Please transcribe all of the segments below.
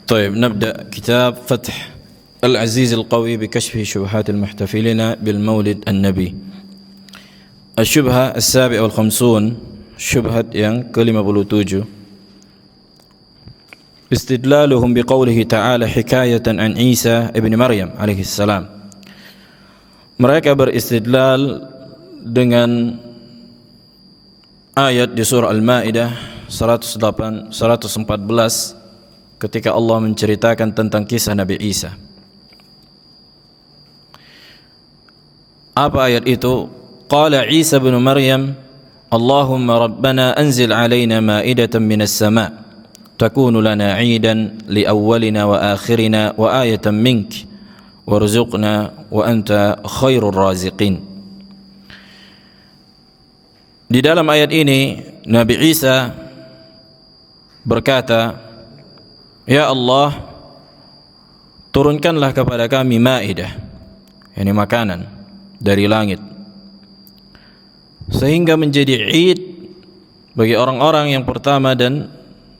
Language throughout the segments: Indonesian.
طيب نبدأ كتاب فتح العزيز القوي بكشف شبهات المحتفلين بالمولد النبي. الشبهة 57 شبهة yang ke-57 استدلالهم بقوله تعالى حكاية عن عيسى ابن مريم عليه السلام. Mereka beristidlal dengan ayat di surah Al-Maidah 114 ketika Allah menceritakan tentang kisah Nabi Isa. Apa ayat itu? Qala Isa bin Maryam, Allahumma rabbana anzil alaina ma'idatan minas sama' takunu lana 'idan li awwalina wa akhirina wa ayatan mink warzuqna wa anta khairur raziqin. Di dalam ayat ini Nabi Isa berkata, Ya Allah, turunkanlah kepada kami ma'idah, yakni makanan dari langit, sehingga menjadi id bagi orang-orang yang pertama dan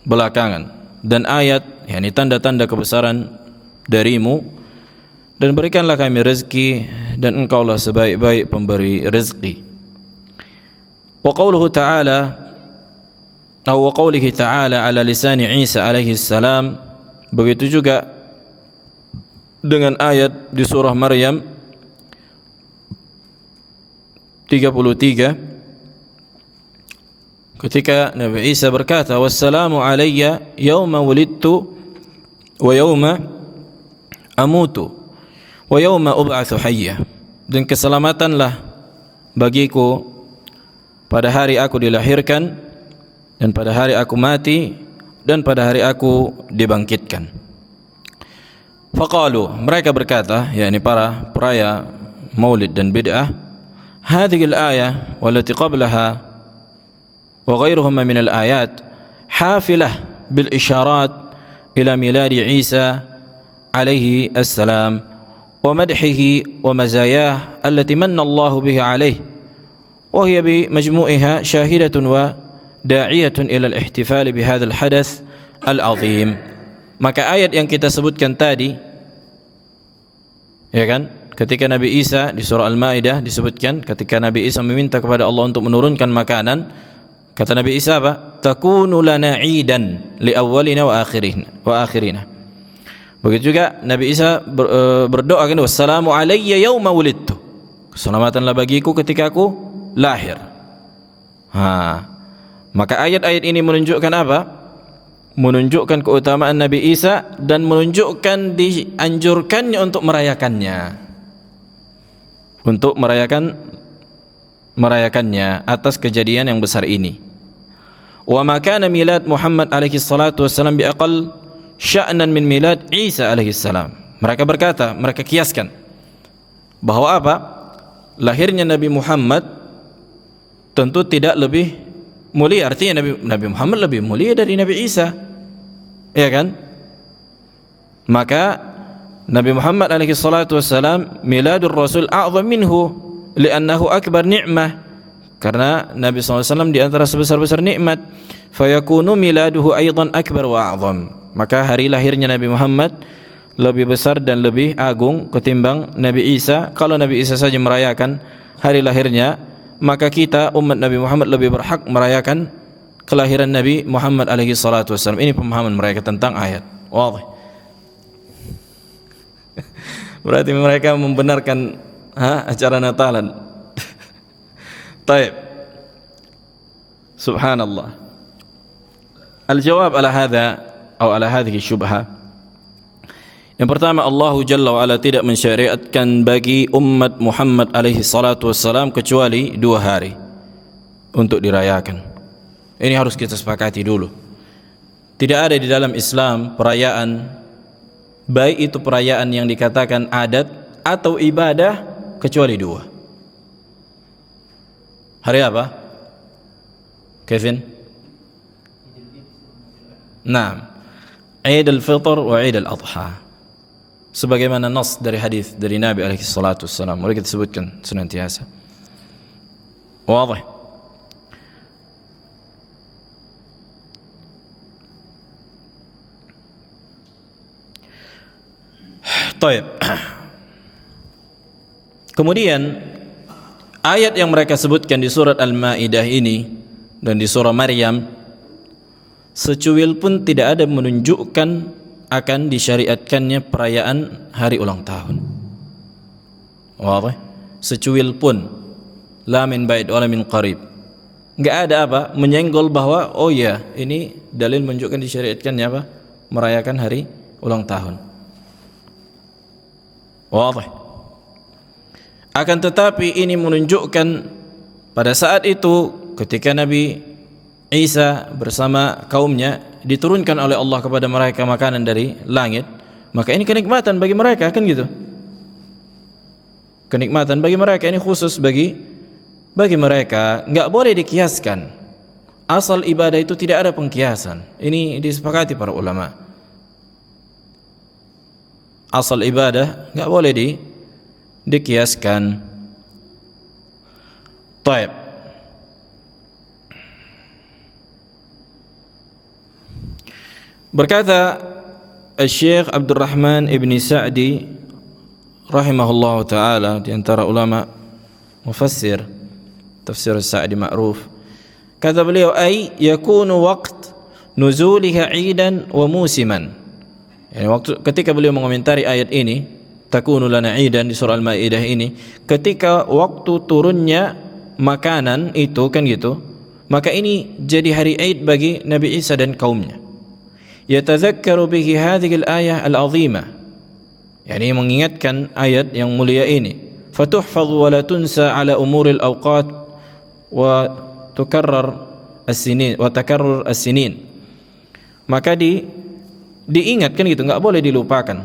belakangan, dan ayat, yakni tanda-tanda kebesaran darimu, dan berikanlah kami rezeki, dan engkaulah sebaik-baik pemberi rezeki. Wa qawluhu ta'ala wa qawlihi ta'ala ala lisani Isa alaihi salam, begitu juga dengan ayat di surah Maryam 33 ketika Nabi Isa berkata, wassalamu alayya yawma wulidtu wa yawma amutu wa yawma ub'atsu hayya, dan keselamatanlah bagiku pada hari aku dilahirkan, dan pada hari aku mati, dan pada hari aku dibangkitkan. Faqalu, mereka berkata, yakni para peraya maulid dan bid'ah, hadhihi al-ayah wallati qablaha wa ghayruhuma min al-ayat hafilah bil isyarat ila miladi Isa alaihi assalam wa madhihi wa mazayah allati manna Allahu biha alaihi wa hiya bi majmu'iha syahidatun wa da'iyatun ila al-ihtifal bi hadzal hadath al-'azim. Maka ayat yang kita sebutkan tadi, ya kan, ketika Nabi Isa di surah Al-Maidah disebutkan ketika Nabi Isa meminta kepada Allah untuk menurunkan makanan, kata Nabi Isa apa? Takunu lana 'idan li awwalina wa akhirina. Begitu juga Nabi Isa berdoa kan, wassalamu alayya yauma wulidtu, keselamatanlah bagiku ketika aku lahir. Maka ayat-ayat ini menunjukkan apa? Menunjukkan keutamaan Nabi Isa dan menunjukkan dianjurkannya untuk merayakannya. Untuk merayakannya atas kejadian yang besar ini. Wa ma kana milad Muhammad alaihi salatu wassalam biaqal sya'nan min milad Isa alaihi salam. Mereka berkata, mereka kiaskan bahwa apa? Lahirnya Nabi Muhammad tentu tidak lebih mulia, artinya Nabi Muhammad lebih mulia dari Nabi Isa, ya kan? Maka Nabi Muhammad alaihi salatu wassalam miladur Rasul a'zam minhu li'annahu akbar ni'mah, karena Nabi SAW di antara sebesar-besar nikmat, fayakunu miladuhu aidan akbar wa a'zam, maka hari lahirnya Nabi Muhammad lebih besar dan lebih agung ketimbang Nabi Isa. Kalau Nabi Isa saja merayakan hari lahirnya, maka kita umat Nabi Muhammad lebih berhak merayakan kelahiran Nabi Muhammad alaihi salatu wassalam. Ini pemahaman mereka tentang ayat. Wadih. Berarti mereka membenarkan acara Natalan. Taib. Subhanallah. Al-jawab ala hadha atau ala hadhihi syubhah. Yang pertama, Allah Jalla wa Ala tidak mensyariatkan bagi umat Muhammad alaihi salatu wassalam kecuali 2 hari untuk dirayakan. Ini harus kita sepakati dulu. Tidak ada di dalam Islam perayaan, baik itu perayaan yang dikatakan adat atau ibadah, kecuali 2. Hari apa? Kevin? Naam. Eid al-Fitr wa Eid al-Adha. Sebagaimana nas dari hadis dari Nabi alaihi salatu wassalam, boleh kita sebutkan senantiasa. Wadih. Taib. Kemudian ayat yang mereka sebutkan di surat Al-Maidah ini dan di surah Maryam secuil pun tidak ada menunjukkan akan disyariatkannya perayaan hari ulang tahun. Wadah? Secuil pun, la min ba'id wala min qarib. Enggak ada apa menyenggol bahwa oh ya, ini dalil menunjukkan disyariatkannya apa? Merayakan hari ulang tahun. Wadah? Akan tetapi ini menunjukkan pada saat itu ketika Nabi Isa bersama kaumnya diturunkan oleh Allah kepada mereka makanan dari langit, maka ini kenikmatan bagi mereka, kan gitu. Kenikmatan bagi mereka, ini khusus bagi mereka, enggak boleh dikiaskan. Asal ibadah itu tidak ada pengkiasan. Ini disepakati para ulama. Asal ibadah enggak boleh dikiaskan. Taib. Berkata Syekh Abdul Rahman Ibn Sa'di rahimahullah ta'ala, di antara ulama mufassir tafsir Sa'di ma'ruf, kata beliau, ay yakunu waqt nuzuliha 'idan wa musiman. Yani waktu ketika beliau mengomentari ayat ini, takunu lana 'idan di surah Al-Maidah ini, ketika waktu turunnya makanan itu, kan gitu, maka ini jadi hari Id bagi Nabi Isa dan kaumnya. Yatadzakkaru bihi hadhihi al-ayah al-'azimah, yani mengingatkan ayat yang mulia ini. Fatuhfadhu wa la tunsa ala umuril awqat wa tukarrar as-sinin wa takarrur as-sinin. Maka diingatkan gitu, enggak boleh dilupakan.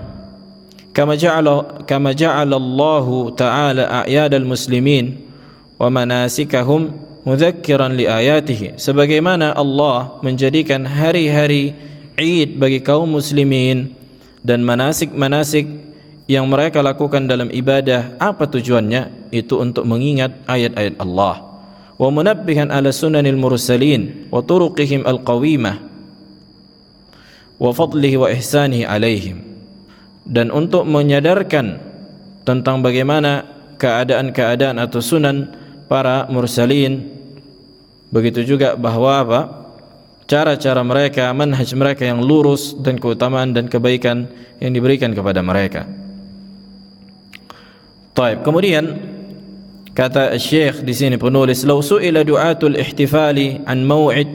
Kama ja'ala Allahu ta'ala a'yadal muslimin wa manasikahum mudzakkiran li ayatihi. Sebagaimana Allah menjadikan hari-hari Id bagi kaum muslimin dan manasik-manasik yang mereka lakukan dalam ibadah, apa tujuannya? Itu untuk mengingat ayat-ayat Allah. Wa munabbihan ala sunanil mursalin wa turuqihim al-qawimah wa fadlihi wa ihsanihi alaihim, dan untuk menyadarkan tentang bagaimana keadaan-keadaan atau sunan para mursalin, begitu juga bahwa apa? Cara-cara mereka, manhaj mereka yang lurus, dan keutamaan dan kebaikan yang diberikan kepada mereka. Taib. Kemudian kata Syekh di sini penulis, "Law su'ila du'atul ihtifali an maw'id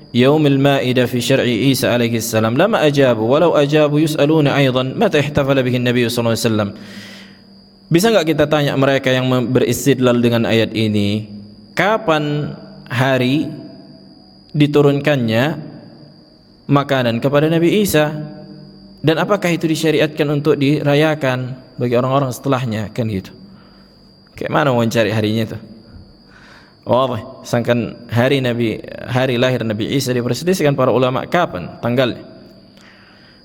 yaum al-Maidah fi syar'i Isa alaihi salam lama ajabu, walau ajabu yus'aluna aidan mata ihtafala bihi Nabi sallallahu alaihi wasallam." Bisa enggak kita tanya mereka yang beristidlal dengan ayat ini, kapan hari diturunkannya makanan kepada Nabi Isa, dan apakah itu disyariatkan untuk dirayakan bagi orang-orang setelahnya, kan gitu. Kayak mana mau mencari harinya itu? Wadah, sangkan hari lahir Nabi Isa diperselisihkan para ulama kapan tanggalnya.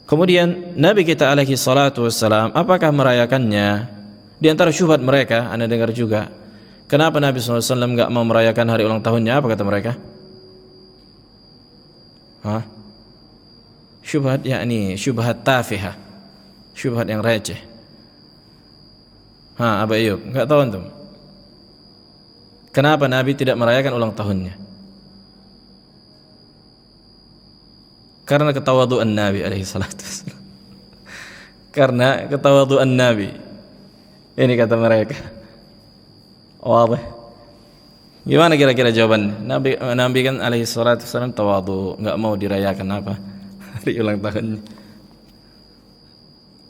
Kemudian Nabi kita alaihi salatu wassalam, apakah merayakannya? Di antara syubhat mereka, Anda dengar juga, kenapa Nabi SAW enggak mau merayakan hari ulang tahunnya? Apa kata mereka? Syubhat, yakni syubhat tafihah, syubhat yang receh. Aba Ayub, enggak tahu antum? Kenapa Nabi tidak merayakan ulang tahunnya? Karena ketawaduan Nabi alaihi salatu wasallam. Karena ketawaduan Nabi. Ini kata mereka. Wadah. Gimana kira-kira jawaban? Nabi kan alaihi salatu wasallam tawadu, enggak mau dirayakan apa? Hari ulang tahunnya.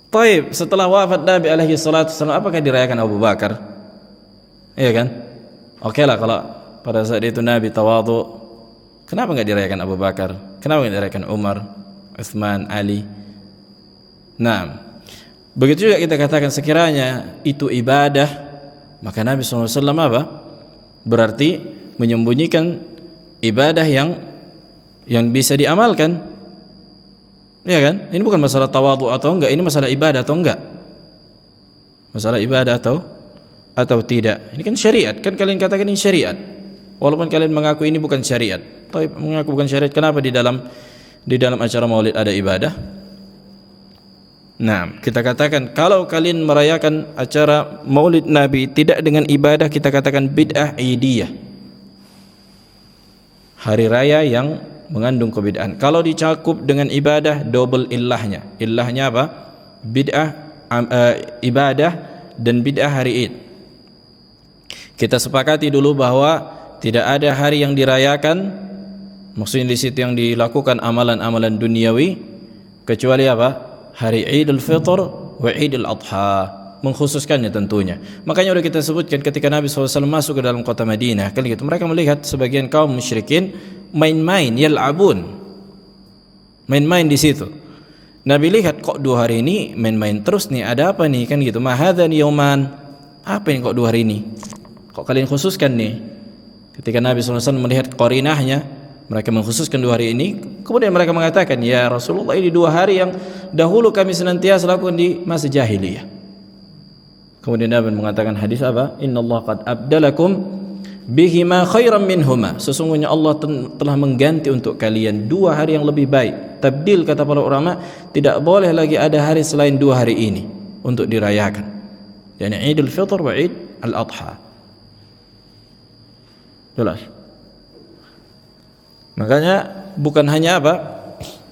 Taib, setelah wafat Nabi alaihi salatu wasallam, apakah dirayakan Abu Bakar? Iya kan? Oke lah kalau pada saat itu Nabi tawadu, kenapa enggak dirayakan Abu Bakar? Kenapa enggak dirayakan Umar, Utsman, Ali? Nah, begitu juga kita katakan sekiranya itu ibadah, maka Nabi SAW apa? Berarti menyembunyikan ibadah yang bisa diamalkan. Ya kan? Ini bukan masalah tawadhu atau enggak, ini masalah ibadah atau enggak. Masalah ibadah atau tidak. Ini kan syariat, kan kalian katakan ini syariat. Walaupun kalian mengaku ini bukan syariat. Tapi mengaku bukan syariat, kenapa di dalam acara Maulid ada ibadah? Nah, kita katakan kalau kalian merayakan acara Maulid Nabi tidak dengan ibadah, kita katakan bid'ah idiyah. Hari raya yang mengandung kebid'ahan. Kalau dicakup dengan ibadah, double illahnya. Illahnya apa? Bid'ah ibadah dan bid'ah hari Id. Kita sepakati dulu bahwa tidak ada hari yang dirayakan, maksudnya di situ yang dilakukan amalan-amalan duniawi kecuali apa? Hari Idul Fitr wa Idul Adha, mengkhususkannya tentunya. Makanya sudah kita sebutkan ketika Nabi SAW masuk ke dalam kota Madinah, kali itu mereka melihat sebagian kaum musyrikin main-main, yal'abun, main-main di situ. Nabi lihat kok 2 hari ini main-main terus nih, ada apa nih kan gitu. Ma hadzal yauman, apa ini kok 2 hari ini? Kok kalian khususkan nih? Ketika Nabi SAW melihat qarinahnya, mereka mengkhususkan 2 hari ini. Kemudian mereka mengatakan, ya Rasulullah, ini 2 hari yang dahulu kami senantiasa lakukan di masa jahiliyah. Kemudian Nabi mengatakan hadis apa? Innallaha qad abdalakum bihima khairan minhuma. Sesungguhnya Allah telah mengganti untuk kalian 2 hari yang lebih baik. Tabdil, kata para ulama, tidak boleh lagi ada hari selain 2 hari ini untuk dirayakan. Yani Idul Fitr wa Id al-Adha. Jelas. Makanya bukan hanya apa?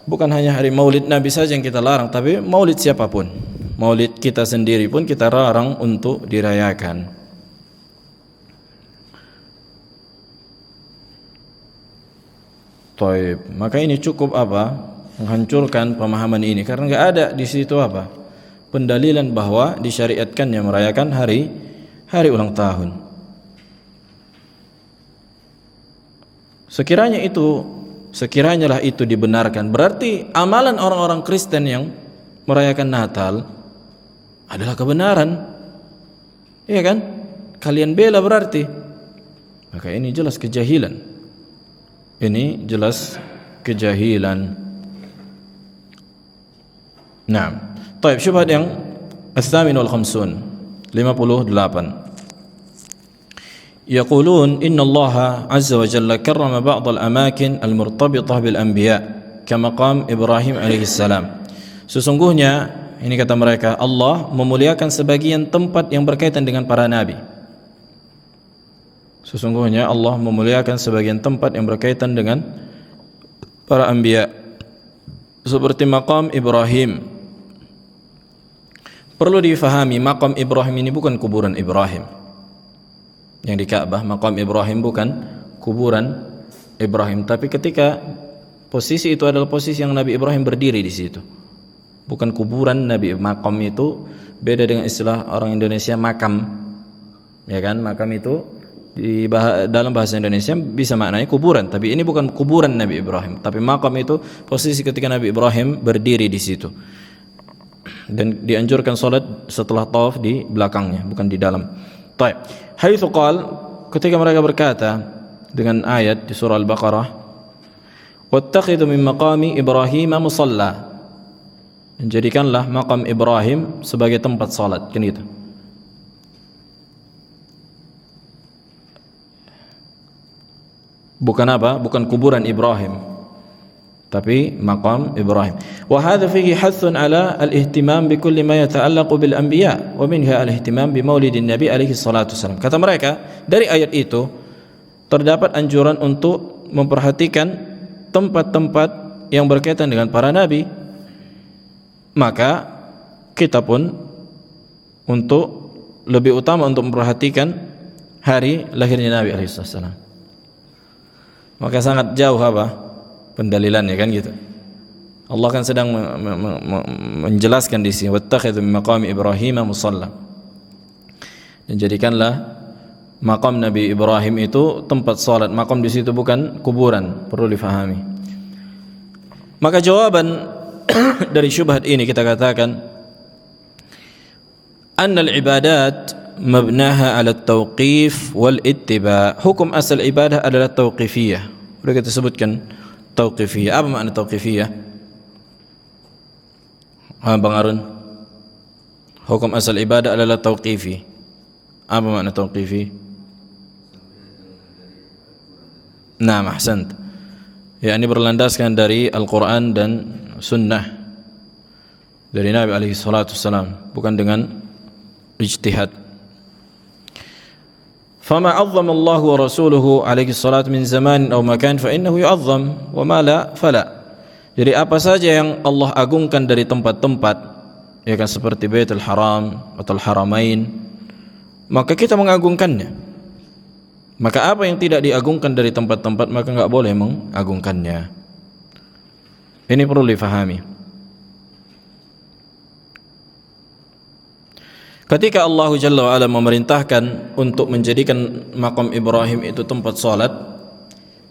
Bukan hanya hari Maulid Nabi saja yang kita larang, tapi Maulid siapapun. Maulid kita sendiri pun kita larang untuk dirayakan. Taib. Maka ini cukup apa? Menghancurkan pemahaman ini, karena enggak ada di situ apa? Pendalilan bahwa disyariatkannya merayakan hari ulang tahun. Sekiranya lah itu dibenarkan, berarti amalan orang-orang Kristen yang merayakan Natal adalah kebenaran. Iya kan? Kalian bela berarti. Maka ini jelas kejahilan. Ini jelas kejahilan. Nah, taib, syubhat yang Ats-Tsamin wal Khamsun 58. يقولون إن الله عز وجل كرم بعض الأماكن المرتبطة بالأنبياء كمقام إبراهيم عليه السلام. Sesungguhnya, ini kata mereka, Allah memuliakan sebagian tempat yang berkaitan dengan para nabi. Sesungguhnya Allah memuliakan sebagian tempat yang berkaitan dengan para anbiya, seperti maqam Ibrahim. Perlu difahami, maqam Ibrahim ini bukan kuburan Ibrahim. Yang di Ka'bah, maqam Ibrahim bukan kuburan Ibrahim, tapi ketika posisi itu adalah posisi yang Nabi Ibrahim berdiri di situ. Bukan kuburan Nabi. Maqam itu beda dengan istilah orang Indonesia makam. Ya kan? Makam itu dalam bahasa Indonesia bisa maknanya kuburan, tapi ini bukan kuburan Nabi Ibrahim, tapi maqam itu posisi ketika Nabi Ibrahim berdiri di situ. Dan dianjurkan salat setelah tawaf di belakangnya, bukan di dalam. Baik. Haitsu qal, ketika mereka berkata dengan ayat di surah Al-Baqarah, wattakhidhu min maqami Ibrahim musalla. Jadikanlah maqam Ibrahim sebagai tempat salat, kan gitu. Bukan apa? Bukan kuburan Ibrahim, tapi maqam Ibrahim. Wa hadha fihi hathun ala al-ihtimam bi kulli ma yata'allaqu bil anbiya wa minha al-ihtimam bi maulidin nabi alaihi salatu wasallam. Kata mereka, dari ayat itu terdapat anjuran untuk memperhatikan tempat-tempat yang berkaitan dengan para nabi. Maka kita pun untuk lebih utama untuk memperhatikan hari lahirnya Nabi alaihi salam. Maka sangat jauh apa pendalilannya, kan gitu. Allah kan sedang menjelaskan di sini, wattakhidhu min maqami Ibrahim musalla. Dan jadikanlah maqam Nabi Ibrahim itu tempat salat. Maqam di situ bukan kuburan, perlu difahami. Maka jawaban dari syubhat ini kita katakan, annal ibadat mabnaha ala tauqif wal ittiba. Hukum asal ibadah adalah tauqifiyah. Sudah kita sebutkan tauqifiyah. Apa makna tauqifiyah? Bang Arun, hukum asal ibadah adalah tauqifi. Apa makna tauqifi? Naam, ahsant. Ya, ini berlandaskan dari Al-Quran dan Sunnah. dari Nabi alaihi salatu wassalam, bukan dengan ijtihad. Fama 'azzama Allah wa rasuluhu alaihi salatu min zaman aw makan fa innahu yu'azzam wa ma la fala. Jadi apa saja yang Allah agungkan dari tempat-tempat, ya kan, seperti Baitul Haram atau Haramain, maka kita mengagungkannya. Maka apa yang tidak diagungkan dari tempat-tempat, maka enggak boleh mengagungkannya. Ini perlu difahami. Ketika Allah Jalla wa Ala memerintahkan untuk menjadikan makam Ibrahim itu tempat salat,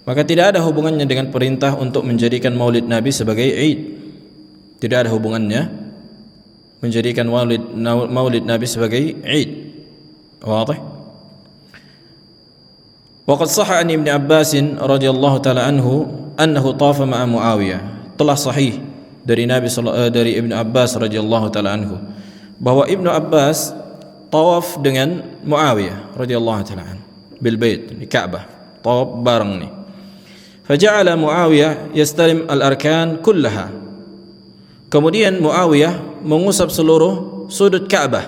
maka tidak ada hubungannya dengan perintah untuk menjadikan Maulid Nabi sebagai Id. Tidak ada hubungannya menjadikan Maulid Nabi sebagai Id. Wadah? Waqad sahha an Ibnu Abbas radhiyallahu taala anhu annahu tafa ma'a Muawiyah. Telah sahih dari Ibnu Abbas radhiyallahu taala anhu bahwa Ibnu Abbas tawaf dengan Muawiyah radhiyallahu taala an bil bait di Ka'bah, tawaf bareng ni. Faja'ala Muawiyah yastalim al-arkan kullaha. Kemudian Muawiyah mengusap seluruh sudut Ka'bah.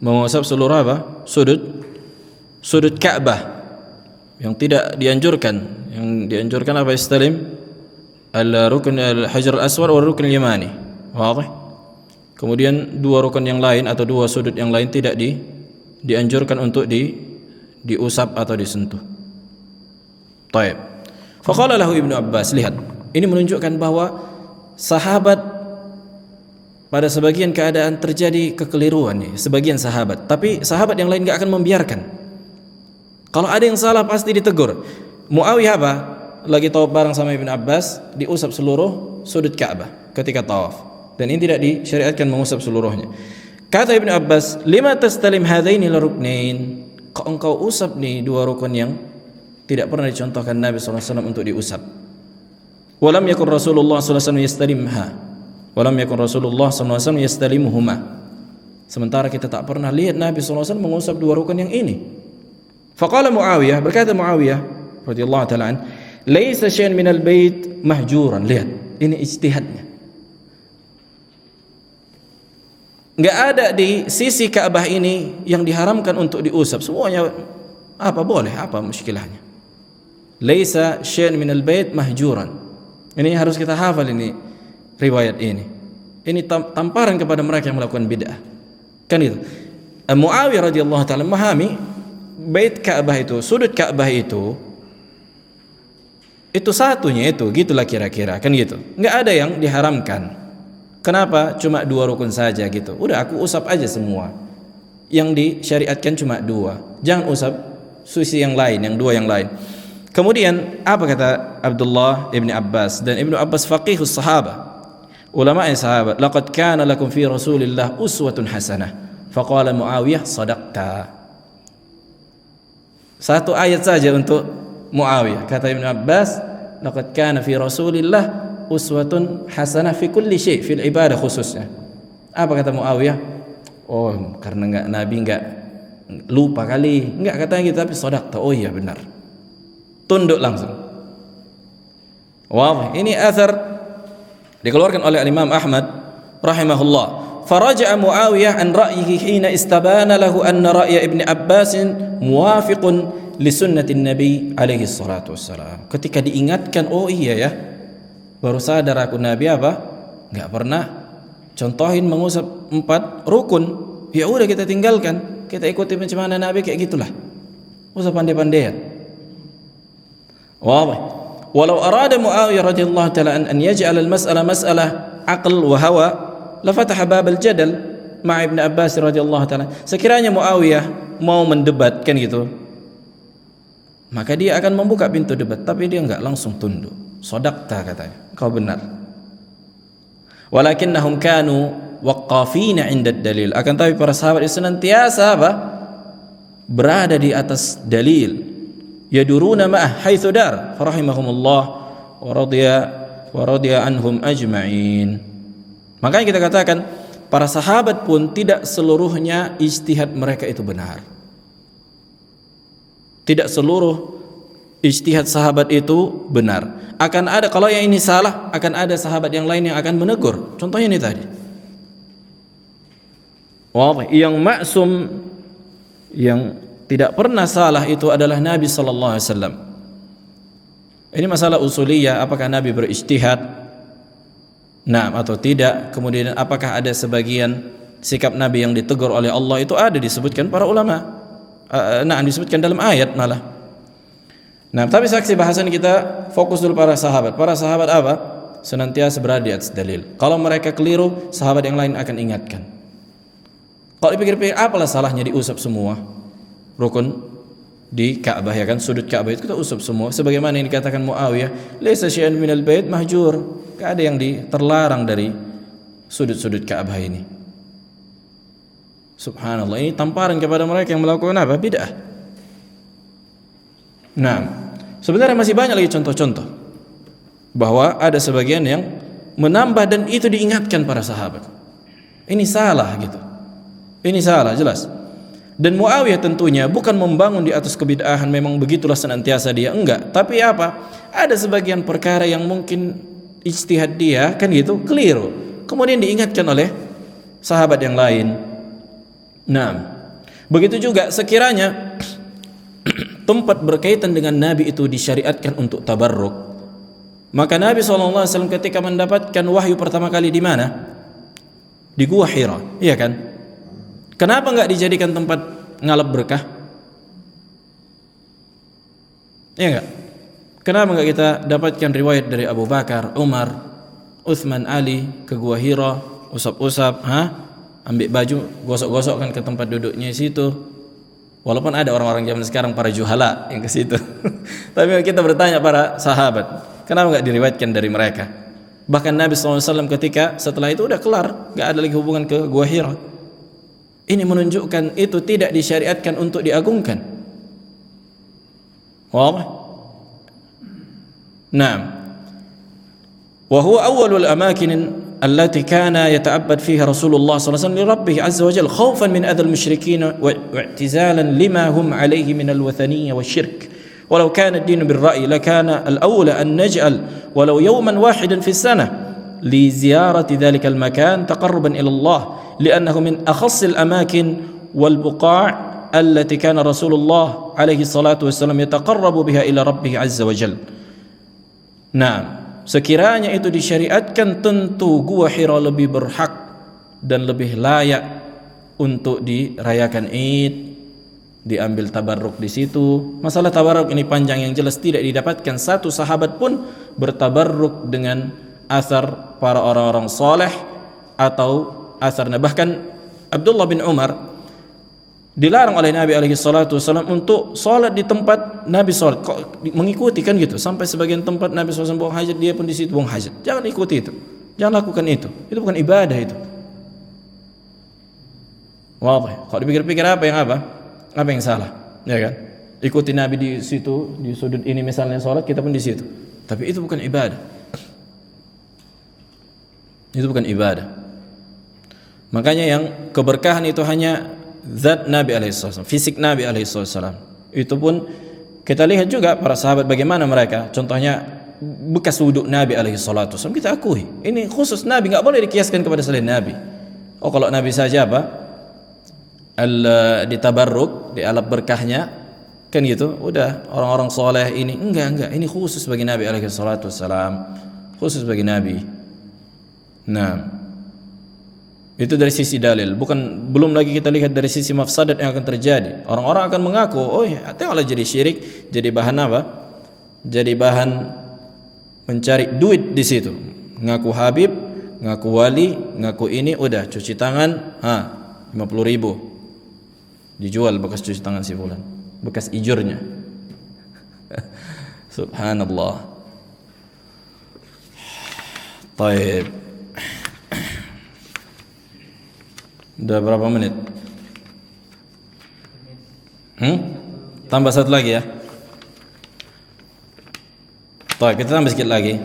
Mengusap seluruh apa? Sudut Ka'bah. Yang tidak dianjurkan. Yang dianjurkan apa? Yastalim al-rukn al-hajar al-aswad wal rukn al-yamani. Wadah? Kemudian dua rukun yang lain atau dua sudut yang lain tidak dianjurkan untuk diusap atau disentuh. Taib. Faqala lahu Ibnu Abbas, lihat, ini menunjukkan bahwa sahabat pada sebagian keadaan terjadi kekeliruan nih, sebagian sahabat, tapi sahabat yang lain enggak akan membiarkan. Kalau ada yang salah pasti ditegur. Muawiyah apa? Lagi tawaf bareng sama Ibnu Abbas, diusap seluruh sudut Ka'bah ketika tawaf. Dan ini tidak disyariatkan mengusap seluruhnya. Kata Ibnu Abbas, lima tastalim hadaini laruknain. Kau engkau usap nih dua rukun yang tidak pernah dicontohkan Nabi SAW untuk diusap. Walam yakun Rasulullah SAW yastalimha. Walam yakun Rasulullah SAW yastalimuhuma. Sementara kita tak pernah lihat Nabi SAW mengusap dua rukun yang ini. Faqala Muawiyah, berkata Muawiyah radhiyallahu ta'ala an, laisa syai'un minal bait mahjuran. Lihat, ini ijtihadnya. Enggak ada di sisi Ka'bah ini yang diharamkan untuk diusap. Semuanya apa boleh, apa muskilahnya. Laisa syai'un minal bait mahjuran. Ini harus kita hafal ini riwayat ini. Ini tamparan kepada mereka yang melakukan bid'ah. Kan itu. Muawiyah radhiyallahu taala memahami bait Ka'bah itu, sudut Ka'bah itu satunya itu, gitulah kira-kira, kan gitu. Enggak ada yang diharamkan. Kenapa cuma dua rukun saja gitu? Udah aku usap aja semua. Yang disyariatkan cuma dua. Jangan usap sisi yang lain, yang dua yang lain. Kemudian apa kata Abdullah ibn Abbas, dan Ibnu Abbas faqihus sahabah, ulama sahabat, laqad kana lakum fi Rasulillah uswatun hasanah. Faqala Muawiyah sadaqta. Satu ayat saja untuk Muawiyah. Kata Ibnu Abbas, laqad kana fi Rasulillah uswatun hasanah fi kulli syai', fil ibadah khususnya. Apa kata Muawiyah? Oh, karena Nabi enggak lupa kali. Enggak katanya gitu, tapi sadaqta. Oh iya benar. Tunduk langsung. Wah, ini athar dikeluarkan oleh Imam Ahmad rahimahullah. Faraja'a Muawiyah an ra'yihi hina istabana lahu anna ra'ya Ibnu Abbas muwafiqun li sunnatin Nabi alaihi salatu wassalam. Ketika diingatkan, oh iya ya, baru sadar aku Nabi apa? Enggak pernah contohin mengusap 4 rukun. Ya udah kita tinggalkan, kita ikuti macam mana Nabi, kayak gitulah. Usap pandai-pandaian. Wadah. Walau arada Muawiyah radhiyallahu taala an yaj'al al-mas'alah mas'alah aql wa hawa, la fataha bab al-jadal ma'a Ibnu Abbas radhiyallahu taala. Sekiranya Muawiyah mau mendebat kan gitu, maka dia akan membuka pintu debat, tapi dia enggak langsung tunduk. Sadaqta katanya, kau benar. Walakinnahum kanu waqqafina 'inda dalil. Akan tapi para sahabat itu senantiasa apa? Berada di atas dalil. Yaduruna ma'ah haitsu dar. Farahimahumullah wa radiya anhum ajma'in. Makanya kita katakan para sahabat pun tidak seluruhnya ijtihad mereka itu benar. Tidak seluruh ijtihad sahabat itu benar. Akan ada, kalau yang ini salah, akan ada sahabat yang lain yang akan menegur. Contohnya ini tadi. Wah, yang maksum, yang tidak pernah salah itu adalah Nabi sallallahu alaihi wasallam. Ini masalah usuliyah, apakah Nabi berijtihad atau tidak. Kemudian apakah ada sebagian sikap Nabi yang ditegur oleh Allah, itu ada disebutkan para ulama. Disebutkan dalam ayat malah. Tapi saksi bahasan kita fokus dulu para sahabat. Para sahabat apa? Senantiasa berada di atas dalil. Kalau mereka keliru, sahabat yang lain akan ingatkan. Kalau dipikir-pikir, apalah salahnya diusap semua rukun di Ka'bah, ya kan? Sudut Ka'bah itu kita usap semua. Sebagaimana yang dikatakan Muawiyah, laisa syai'un minal bait mahjur. Tidak ada yang terlarang dari sudut-sudut Ka'bah ini. Subhanallah, ini tamparan kepada mereka yang melakukan apa? Bid'ah. Sebenarnya masih banyak lagi contoh-contoh bahwa ada sebagian yang menambah dan itu diingatkan para sahabat. Ini salah gitu. Ini salah jelas. Dan Muawiyah tentunya bukan membangun di atas kebid'ahan, memang begitulah senantiasa dia, enggak. Tapi apa? Ada sebagian perkara yang mungkin ijtihad dia kan gitu, keliru. Kemudian diingatkan oleh sahabat yang lain. Begitu juga sekiranya tempat berkaitan dengan Nabi itu disyariatkan untuk tabarruk, maka Nabi SAW ketika mendapatkan wahyu pertama kali di mana? Di Gua Hira, iya kan? Kenapa enggak dijadikan tempat ngalap berkah? Iya enggak? Kenapa enggak kita dapatkan riwayat dari Abu Bakar, Umar, Utsman, Ali ke Gua Hira, usap-usap, ambil baju, gosok-gosokkan ke tempat duduknya situ. Walaupun ada orang-orang zaman sekarang para juhala yang ke situ. Tapi kita bertanya para sahabat, kenapa enggak diriwayatkan dari mereka? Bahkan Nabi SAW ketika setelah itu udah kelar, enggak ada lagi hubungan ke Gua Hira. Ini menunjukkan itu tidak disyariatkan untuk diagungkan. Wa huwa awwalul amakin التي كان يتعبد فيها رسول الله صلى الله عليه وسلم لربه عز وجل خوفا من أذى المشركين واعتزالا لما هم عليه من الوثنية والشرك ولو كان الدين بالرأي لكان الأولى أن نجعل ولو يوما واحدا في السنة لزيارة ذلك المكان تقربا إلى الله لأنه من أخص الأماكن والبقاع التي كان رسول الله عليه الصلاة والسلام يتقرب بها إلى ربه عز وجل. Sekiranya itu disyariatkan, tentu Gua Hira lebih berhak dan lebih layak untuk dirayakan Id, diambil tabarruk di situ. Masalah tabarruk ini panjang, yang jelas tidak didapatkan satu sahabat pun bertabarruk dengan asar para orang-orang saleh atau asarnya. Bahkan Abdullah bin Umar dilarang oleh Nabi alaihi salatu wasallam untuk salat di tempat Nabi salat, mengikuti kan gitu, sampai sebagian tempat Nabi SAW buang hajat, dia pun di situ buang hajat. Jangan ikuti itu, jangan lakukan itu bukan ibadah itu. Kalau dipikir-pikir apa yang salah, ya kan? Ikuti Nabi di situ, di sudut ini misalnya salat, kita pun di situ, tapi itu bukan ibadah. Itu bukan ibadah. Makanya yang keberkahan itu hanya zat Nabi alaihissalam, fisik Nabi alaihissalam. Itu pun kita lihat juga para sahabat bagaimana mereka. Contohnya bekas wuduk Nabi alaihissalam, kita akui ini khusus Nabi, nggak boleh dikiaskan kepada selain Nabi. Kalau Nabi saja ditabarruk, di alat berkahnya kan gitu, udah orang-orang soleh ini enggak, ini khusus bagi Nabi alaihissalam, khusus bagi Nabi. Itu dari sisi dalil, belum lagi kita lihat dari sisi mafsadat yang akan terjadi. Orang-orang akan mengaku, tengoklah jadi syirik, jadi bahan apa? Jadi bahan mencari duit di situ. Ngaku Habib, ngaku wali, ngaku ini, udah cuci tangan, 50.000 dijual bekas cuci tangan si fulan, bekas ijurnya. Subhanallah. Taib. Udah berapa menit? Tambah satu lagi ya. Kita tambah sedikit lagi.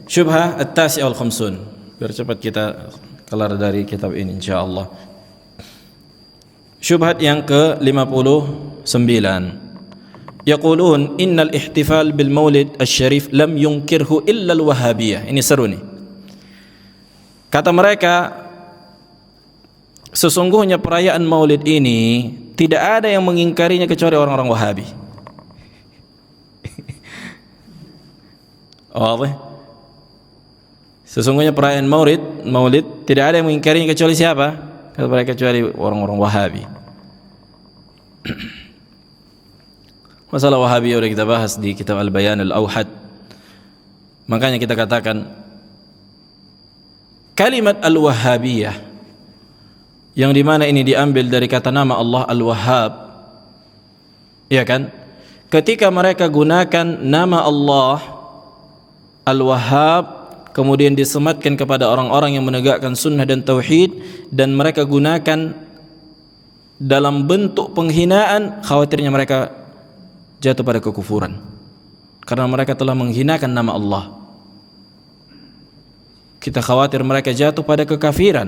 Syubhah at-tasi' wal khamsun. Biar cepat kita kelar dari kitab ini insyaallah. Syubhat yang ke-59. yaqulun innal ihtifal bil maulid asy-syarif lam yunkirhu illa al-wahhabiyah. Ini seru nih. Kata mereka, sesungguhnya perayaan maulid ini tidak ada yang mengingkarinya kecuali orang-orang Wahabi. Oh, sesungguhnya perayaan maulid tidak ada yang mengingkarinya kecuali siapa? Kata mereka, kecuali orang-orang Wahabi. Masalah Wahabi sudah kita bahas di kitab Al-Bayan Al-Awhad. Makanya kita katakan kalimat Al-Wahhabiyah, yang dimana ini diambil dari kata nama Allah Al-Wahhab, ya kan? Ketika mereka gunakan nama Allah Al-Wahhab, kemudian disematkan kepada orang-orang yang menegakkan sunnah dan tauhid, dan mereka gunakan dalam bentuk penghinaan, khawatirnya mereka jatuh pada kekufuran karena mereka telah menghinakan nama Allah. Kita khawatir mereka jatuh pada kekafiran.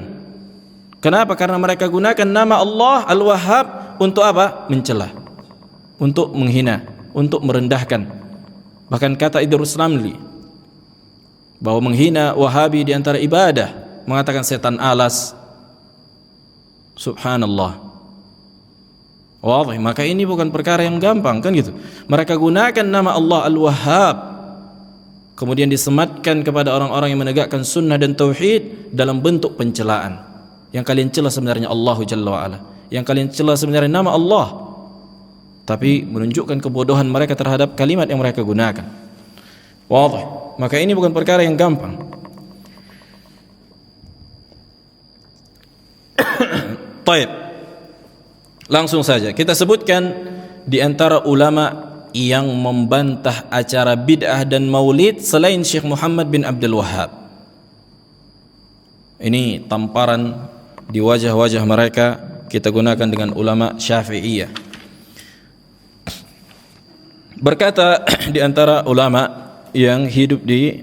Kenapa? Karena mereka gunakan nama Allah Al-Wahhab untuk apa? Mencela, untuk menghina, untuk merendahkan. Bahkan kata Idrus Ramli bahwa menghina Wahabi di antara ibadah, mengatakan setan alas. Subhanallah. Wadih, maka ini bukan perkara yang gampang, kan gitu. Mereka gunakan nama Allah Al-Wahhab, kemudian disematkan kepada orang-orang yang menegakkan sunnah dan tauhid dalam bentuk pencelaan. Yang kalian cela sebenarnya Allah Jalla wa'ala, yang kalian cela sebenarnya nama Allah, tapi menunjukkan kebodohan mereka terhadap kalimat yang mereka gunakan. Wadih, maka ini bukan perkara yang gampang. Taib. Langsung saja kita sebutkan di antara ulama yang membantah acara bid'ah dan maulid selain Syekh Muhammad bin Abdul Wahhab. Ini tamparan di wajah-wajah mereka kita gunakan dengan ulama Syafi'iyah. Berkata di antara ulama yang hidup di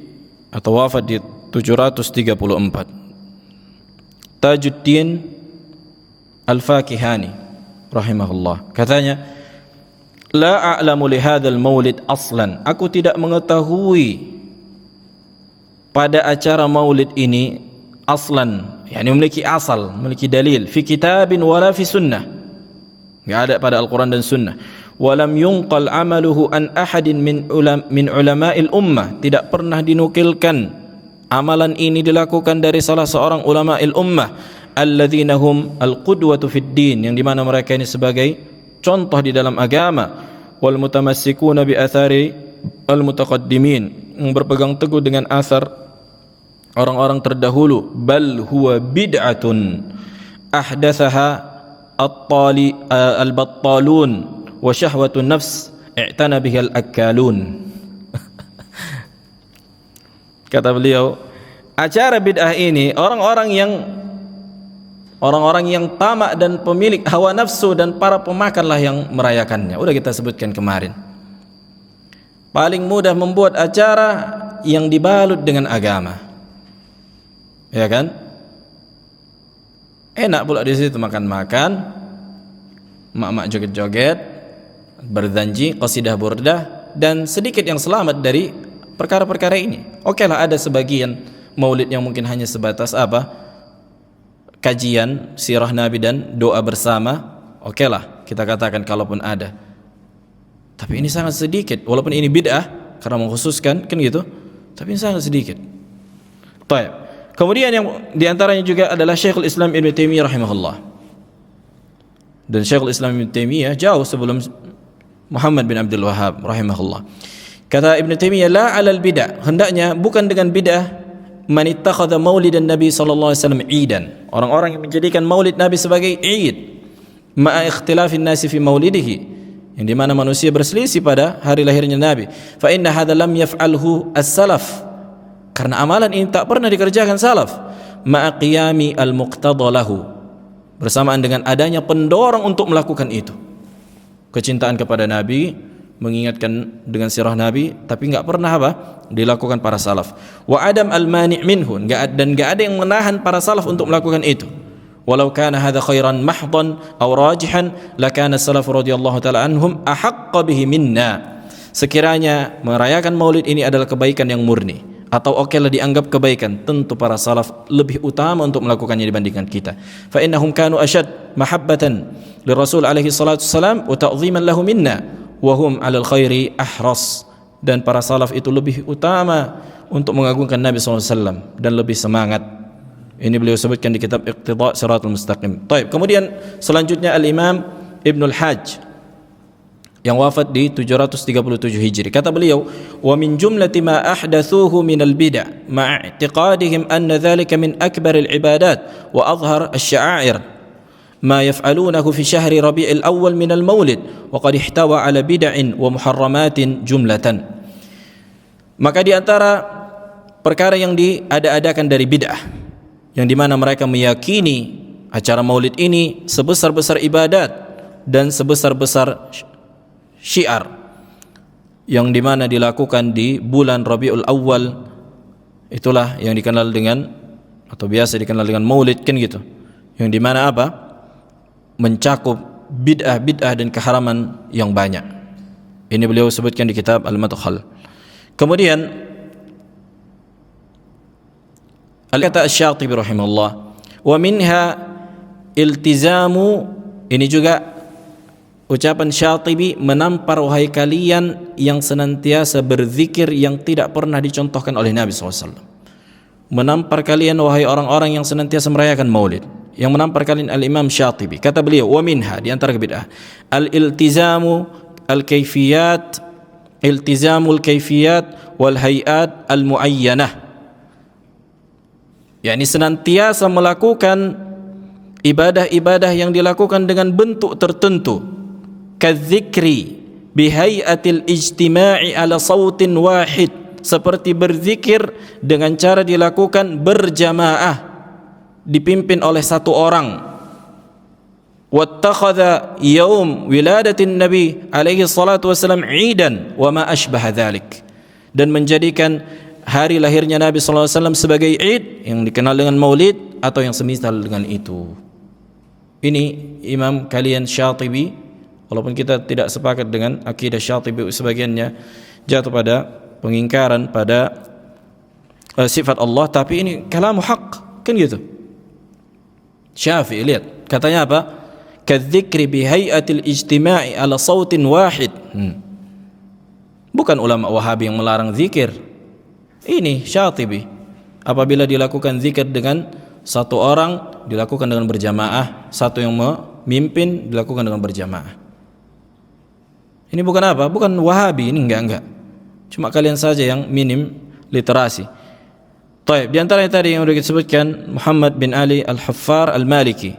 atau wafat di 734, Tajuddin Al-Fakihani rahimahullah, katanya, la a'lamu li hadzal maulid aslan, aku tidak mengetahui pada acara maulid ini aslan, yakni memiliki asal, memiliki dalil fi kitabin wala fi sunnah, enggak ada pada Al-Qur'an dan sunnah. Walam yunqal amaluhu an ahadin min ulama'il ummah, tidak pernah dinukilkan amalan ini dilakukan dari salah seorang ulama'il ummah alladzina hum al-qudwatu fid din, yang dimana mereka ini sebagai contoh di dalam agama, wal mutamassikuna bi athari al-mutaqaddimin, yang berpegang teguh dengan asar orang-orang terdahulu. Bal huwa bid'atun ahdatsaha al-battalun wa syahwatun nafs i'tana biha al-akkalun. Kata beliau, acara bid'ah ini orang-orang yang tamak dan pemilik hawa nafsu dan para pemakanlah yang merayakannya. Udah kita sebutkan kemarin. Paling mudah membuat acara yang dibalut dengan agama, ya kan? Enak pula di situ makan-makan, mak-mak joget-joget, berzanji, qasidah burdah, dan sedikit yang selamat dari perkara-perkara ini. Oke lah, ada sebagian maulid yang mungkin hanya sebatas apa? Kajian sirah Nabi dan doa bersama. Oke lah, kita katakan kalaupun ada. Tapi ini sangat sedikit, walaupun ini bid'ah karena mengkhususkan, kan gitu. Tapi ini sangat sedikit. Baik. Kemudian yang diantaranya juga adalah Syekhul Islam Ibn Taimiyah rahimahullah. Dan Syekhul Islam Ibn Taimiyah jauh sebelum Muhammad bin Abdul Wahhab rahimahullah. Kata Ibn Taimiyah, la 'alal bid'ah, hendaknya bukan dengan bid'ah man ittakhadha maulidan Nabi sallallahu alaihi wasallam idan, orang-orang yang menjadikan maulid Nabi sebagai id, ma'a ikhtilafin nasi fi maulidihi, yang dimana manusia berselisih pada hari lahirnya Nabi. Fa inna hadza lam yaf'alhu as-salaf, karena amalan ini tak pernah dikerjakan salaf. Ma'a qiyami al-muqtada lahu, bersamaan dengan adanya pendorong untuk melakukan itu. Kecintaan kepada Nabi, mengingatkan dengan sirah Nabi, tapi enggak pernah apa? Dilakukan para salaf. Wa adam al-mani' minhu, dan enggak ada yang menahan para salaf untuk melakukan itu. walau kana hadha khairan mahdhan aw rajihan lakana as-salaf radhiyallahu taala anhum ahaqqa bihi minna. Sekiranya merayakan maulid ini adalah kebaikan yang murni atau okelah dianggap kebaikan, tentu para salaf lebih utama untuk melakukannya dibandingkan kita. Fa innahum kanu ashad mahabbatan lirrasul alaihi salatu wassalam wa ta'dhiman lahu minna wa hum 'alal khairi ahras. Dan para salaf itu lebih utama untuk mengagungkan Nabi SAW dan lebih semangat. Ini beliau sebutkan di kitab Iqtida' Shiratal Mustaqim. Baik, kemudian selanjutnya Al-Imam Ibnul Hajj yang wafat di 737 Hijri. Kata beliau, "Wa min jumlati ma ahdathuhu min al-bid'ah ma'a i'tiqadihim anna dhalika min akbar al-ibadat wa adhhar asy-sya'air ma yaf'alunahu fi syahri Rabi'il Awwal min al-Maulid wa qad ihtawa 'ala bid'in wa muharramatin jumlatan." Maka di antara perkara yang diada-adakan dari bid'ah, yang dimana mereka meyakini acara maulid ini sebesar-besar ibadat dan sebesar-besar syiar, yang dimana dilakukan di bulan Rabiul Awal, itulah yang dikenal dengan atau biasa dikenal dengan maulid kan gitu, yang dimana apa? Mencakup bid'ah dan keharaman yang banyak. Ini beliau sebutkan di kitab Al-Madkhal. Kemudian kata Asy-Syatibi rahimahullah, wa minha iltizamu, ini juga ucapan Syatibi, menampar wahai kalian yang senantiasa berzikir yang tidak pernah dicontohkan oleh Nabi SAW. Menampar kalian wahai orang-orang yang senantiasa merayakan maulid. Yang menampar kalian Al-Imam Syatibi. Kata beliau, wa minha, di antara bid'ah, al-iltizamu al-kayfiyat, iltizamul kayfiyat wal hayat al-muayyanah. yakni senantiasa melakukan ibadah-ibadah yang dilakukan dengan bentuk tertentu, kadzikri bihayatil ijtima'i ala sautin wahid, seperti berzikir dengan cara dilakukan berjamaah dipimpin oleh satu orang. Wattakhadha yaum wiladatin nabi alaihi salatu wasallam 'idan wa ma ashbaha dzalik, dan menjadikan hari lahirnya Nabi sallallahu alaihi wasallam sebagai Id yang dikenal dengan Maulid atau yang semisal dengan itu. Ini Imam kalian Syatibi, walaupun kita tidak sepakat dengan akidah Syatibi, sebagiannya jatuh pada pengingkaran pada sifat Allah, tapi ini kalamu haq, kan gitu. Syafi'i, lihat katanya apa? Kadzikri bihayatil ijtima'i ala sautin wahid. Bukan ulama Wahabi yang melarang zikir. Ini Syatibi, apabila dilakukan zikir dengan satu orang dilakukan dengan berjamaah, satu yang memimpin dilakukan dengan berjamaah. Ini bukan apa? Bukan Wahabi, ini enggak. Cuma kalian saja yang minim literasi. Baik, di antaranya tadi yang sudah disebutkan Muhammad bin Ali Al-Huffar Al-Maliki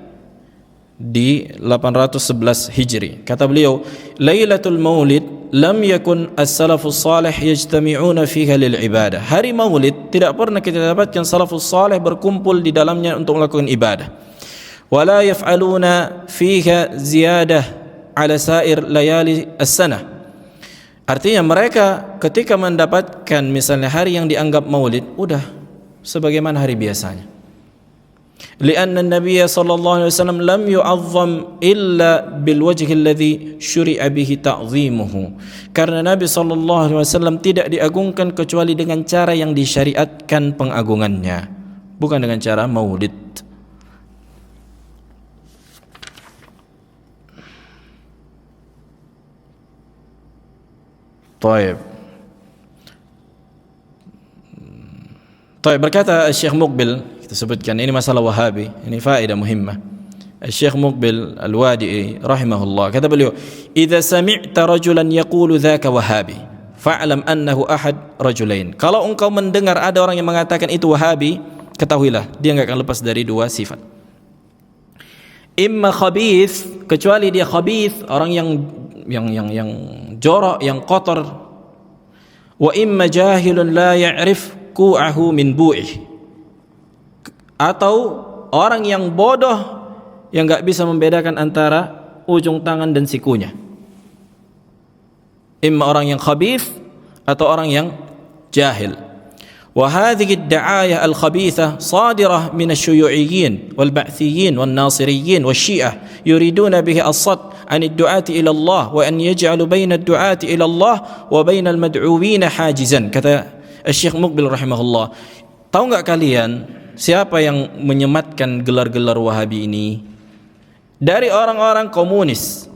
di 811 Hijri. Kata beliau, Lailatul Maulid lam yakun as-salafus salih yajtami'una fiha lil ibadah. Hari Maulid tidak pernah kita dapatkan salafus salih berkumpul di dalamnya untuk melakukan ibadah. Wala yaf'aluna fiha ziyadah ala sair layali as-sanah. Artinya mereka ketika mendapatkan misalnya hari yang dianggap Maulid, udah sebagaimana hari biasanya. Lianna an-nabiy sallallahu alaihi wasallam lam yu'azzam illa bil wajhi alladhi syuri'a bihi ta'zimuhu. Karena Nabi sallallahu alaihi wasallam tidak diagungkan kecuali dengan cara yang disyariatkan pengagungannya, bukan dengan cara maulid. Taib berkata Syekh Muqbil, kita sebutkan ini masalah Wahabi, ini faedah muhimmah. Syekh Muqbil Al-Wadi'i rahimahullah, kata beliau, "Idza sami'ta rajulan yaqulu dzaka Wahabi, fa'lam annahu ahad rajulain." Kalau engkau mendengar ada orang yang mengatakan itu Wahabi, ketahuilah dia enggak akan lepas dari dua sifat. Imma khabith, kecuali dia khabith, orang yang jorok, yang kotor. Wa imma jahilun la ya'rif ku'ahu min bu'ih, atau orang yang bodoh yang enggak bisa membedakan antara ujung tangan dan sikunya. Imma orang yang khabith atau orang yang jahil. وهذه الدعاية الخبيثة صادرة من الشيوعيين والبعثيين والناصريين والشيعة يريدون به الصد عن الدعاة إلى الله وأن يجعلوا بين الدعاة إلى الله وبين المدعوين حاجزا. Kata Syekh Muqbil rahimahullah, tahu nggak kalian siapa yang menyematkan gelar-gelar Wahabi ini? Dari orang-orang komunis,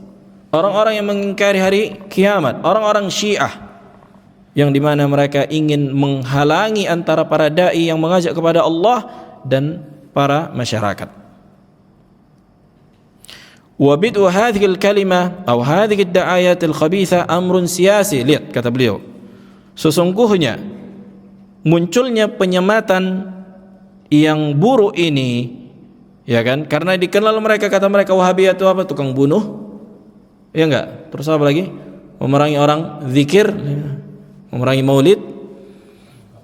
orang-orang yang mengingkari hari kiamat, orang-orang Syiah, yang dimana mereka ingin menghalangi antara para da'i yang mengajak kepada Allah dan para masyarakat. Wa bid'u hadhihi al-kalimah atau hadhihi ad-da'ayat al-khabitha amrun siyasi. Lihat kata beliau, sesungguhnya munculnya penyematan yang buruk ini, ya kan? Karena dikenal mereka, kata mereka Wahabi itu apa? Tukang bunuh. Ya enggak? Terus apa lagi? Memerangi orang zikir, memerangi maulid.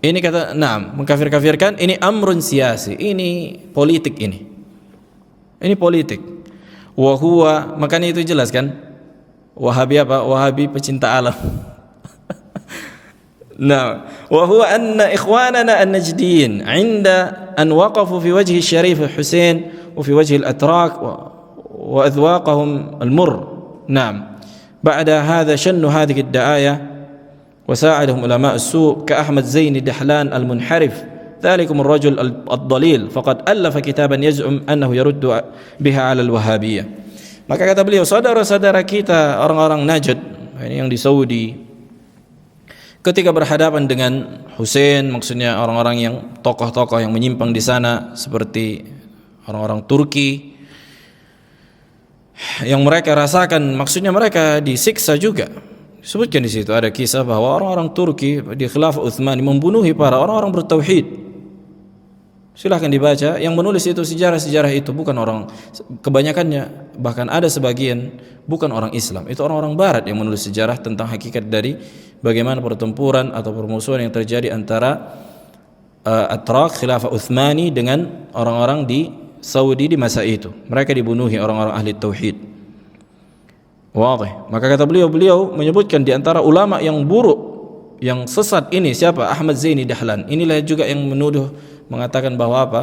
Ini kata, mengkafir-kafirkan. Ini amrun siyasi, ini politik ini. Ini politik. Wa huwa, makanya itu jelas kan? Wahabi apa? Wahabi pecinta alam. Wa huwa anna ikhwanana an-najdiyin 'inda an waqafu fi wajhi syarif Husain wa fi wajhi al-atrak wa adwaqahum al-murr. بعد هذا شن هذه الدعاية وساعدهم علماء السوء كأحمد زين دحلان المنحرف ذلكم الرجل الضليل فقد ألف كتابا يزعم أنه يرد بها على الوهابية. Maka kata beliau, saudara-saudara kita orang-orang Najd yang di Saudi, ketika berhadapan dengan Hussein, maksudnya orang-orang yang tokoh-tokoh yang menyimpang di sana seperti orang-orang Turki, yang mereka rasakan, maksudnya mereka disiksa juga. Disebutkan di situ ada kisah bahwa orang-orang Turki di Khilafah Utsmani membunuhi para orang-orang bertauhid. Silahkan dibaca, yang menulis itu sejarah-sejarah itu bukan orang, kebanyakannya bahkan ada sebagian bukan orang Islam, itu orang-orang Barat yang menulis sejarah tentang hakikat dari bagaimana pertempuran atau permusuhan yang terjadi antara Atrak Khilafah Utsmani dengan orang-orang di Saudi di masa itu. Mereka dibunuhi orang-orang ahli tauhid. Wadih. Maka kata beliau menyebutkan di antara ulama yang buruk, yang sesat ini siapa? Ahmad Zaini Dahlan. Inilah juga yang menuduh, mengatakan bahwa apa?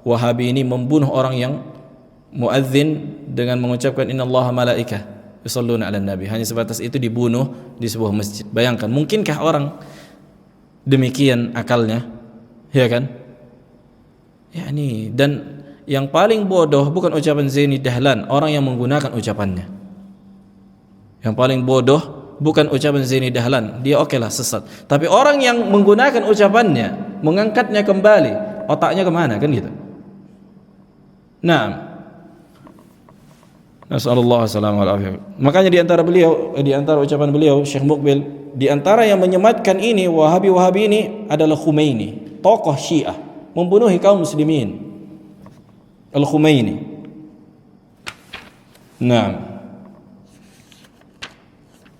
Wahabi ini membunuh orang yang muadzin dengan mengucapkan innallaha malaikah yusholluna 'alan nabi. Hanya sebatas itu dibunuh di sebuah masjid. Bayangkan, mungkinkah orang demikian akalnya? Ya kan? Dan yang paling bodoh bukan ucapan Zaini Dahlan, orang yang menggunakan ucapannya. Yang paling bodoh bukan ucapan Zaini Dahlan, dia okelah sesat. Tapi orang yang menggunakan ucapannya, mengangkatnya kembali, otaknya kemana kan gitu. Nasallallahu alaihi wasallam. Makanya di antara ucapan beliau Syekh Muqbil, di antara yang menyematkan ini Wahabi ini adalah Khomeini, tokoh Syiah, membunuhi kaum muslimin. Al-Khomeini.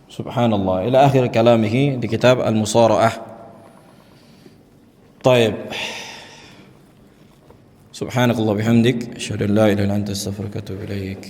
Subhanallah. Ila akhir kalamihi di kitab Al-Musara'ah. Taib. Subhanakallah bihamdik, asyhadu an la ilaha illa anta astaghfiruka wa atubu ilaik.